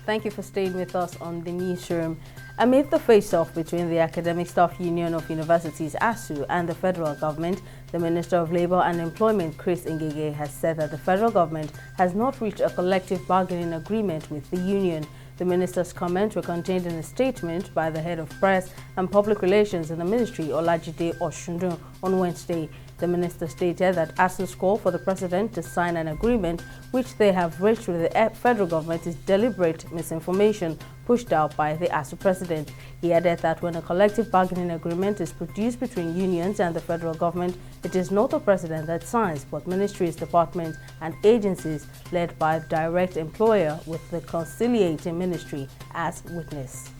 Thank you for staying with us on the newsroom. Amid the face-off between the Academic Staff Union of Universities (ASU) and the federal government, the Minister of Labour and Employment, Chris Ngige, has said that the federal government has not reached a collective bargaining agreement with the union. The minister's comments were contained in a statement by the head of press and public relations in the ministry, Olajide Osun, on Wednesday. The minister stated that ASU's call for the president to sign an agreement which they have reached with the federal government is deliberate misinformation pushed out by the ASU president. He added that when a collective bargaining agreement is produced between unions and the federal government, it is not the president that signs, but ministries, departments, and agencies led by the direct employer with the conciliating ministry as witness.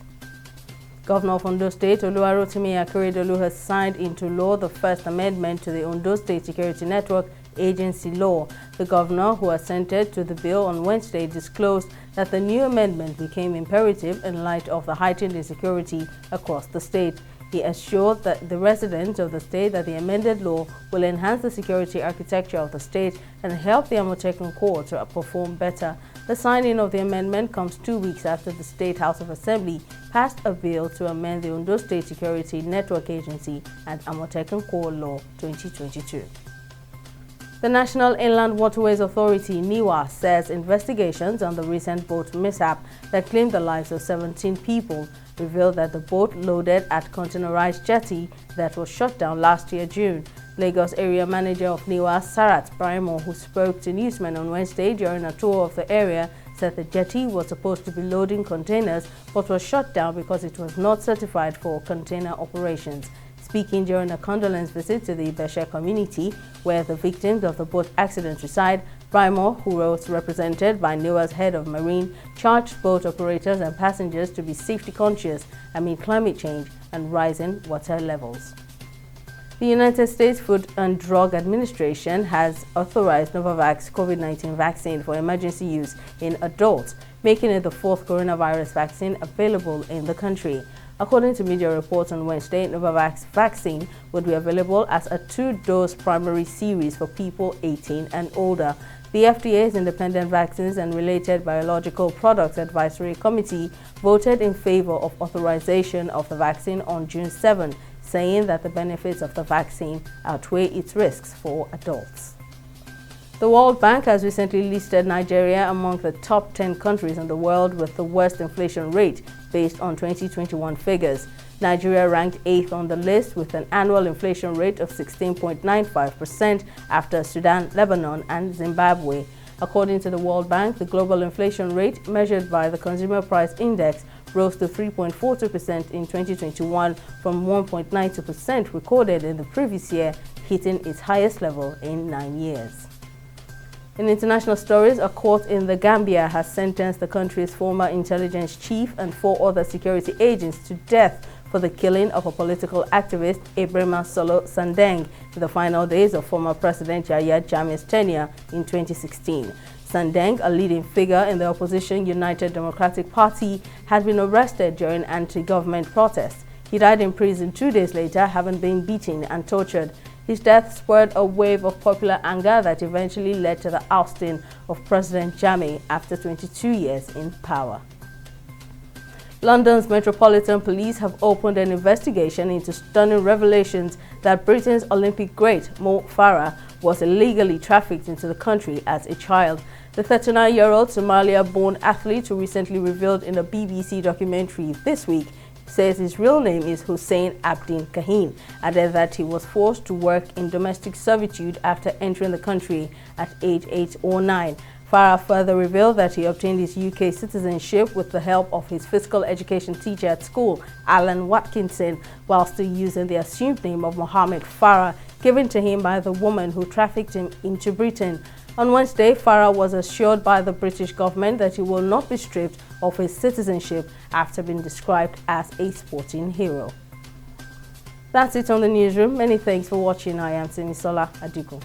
Governor of Ondo State, Oluwarotimi Akeredolu, has signed into law the first amendment to the Ondo State Security Network Agency Law. The governor, who assented to the bill on Wednesday, disclosed that the new amendment became imperative in light of the heightened insecurity across the state. He assured that the residents of the state that the amended law will enhance the security architecture of the state and help the Amotekun Corps to perform better. The signing of the amendment comes 2 weeks after the State House of Assembly passed a bill to amend the Ondo State Security Network Agency and Amotekun Corps Law 2022. The National Inland Waterways Authority, NIWA, says investigations on the recent boat mishap that claimed the lives of 17 people revealed that the boat loaded at containerized jetty that was shut down last year, June. Lagos area manager of NIWA, Sarat Brimo, who spoke to newsmen on Wednesday during a tour of the area, said the jetty was supposed to be loading containers but was shut down because it was not certified for container operations. Speaking during a condolence visit to the Ibeshe community, where the victims of the boat accident reside, Brimo, who was represented by NIWA's head of marine, charged boat operators and passengers to be safety conscious amid climate change and rising water levels. The United States Food and Drug Administration has authorized Novavax COVID-19 vaccine for emergency use in adults, making it the fourth coronavirus vaccine available in the country. According to media reports on Wednesday, Novavax vaccine would be available as a 2-dose primary series for people 18 and older. The FDA's Independent Vaccines and Related Biological Products Advisory Committee voted in favor of authorization of the vaccine on June 7, saying that the benefits of the vaccine outweigh its risks for adults. The World Bank has recently listed Nigeria among the top 10 countries in the world with the worst inflation rate based on 2021 figures. Nigeria ranked 8th on the list with an annual inflation rate of 16.95% after Sudan, Lebanon, and Zimbabwe. According to the World Bank, the global inflation rate measured by the Consumer Price Index rose to 3.42% in 2021 from 1.92% recorded in the previous year, hitting its highest level in 9 years. In international stories, a court in the Gambia has sentenced the country's former intelligence chief and 4 other security agents to death for the killing of a political activist, Ibrahima Solo Sandeng, in the final days of former President Yahya Jammeh's tenure in 2016. Sandeng, a leading figure in the opposition United Democratic Party, had been arrested during anti-government protests. He died in prison 2 days later, having been beaten and tortured. His death spurred a wave of popular anger that eventually led to the ousting of President Jammeh after 22 years in power. London's Metropolitan Police have opened an investigation into stunning revelations that Britain's Olympic great Mo Farah was illegally trafficked into the country as a child. The 39-year-old Somalia-born athlete, who recently revealed in a BBC documentary this week, says his real name is Hussein Abdin Kahin, added that he was forced to work in domestic servitude after entering the country at age 8 or 9. Farah further revealed that he obtained his UK citizenship with the help of his physical education teacher at school, Alan Watkinson, while still using the assumed name of Mohammed Farah, given to him by the woman who trafficked him into Britain. On Wednesday, Farah was assured by the British government that he will not be stripped of his citizenship after being described as a sporting hero. That's it on the newsroom. Many thanks for watching. I am Simisola Adigo.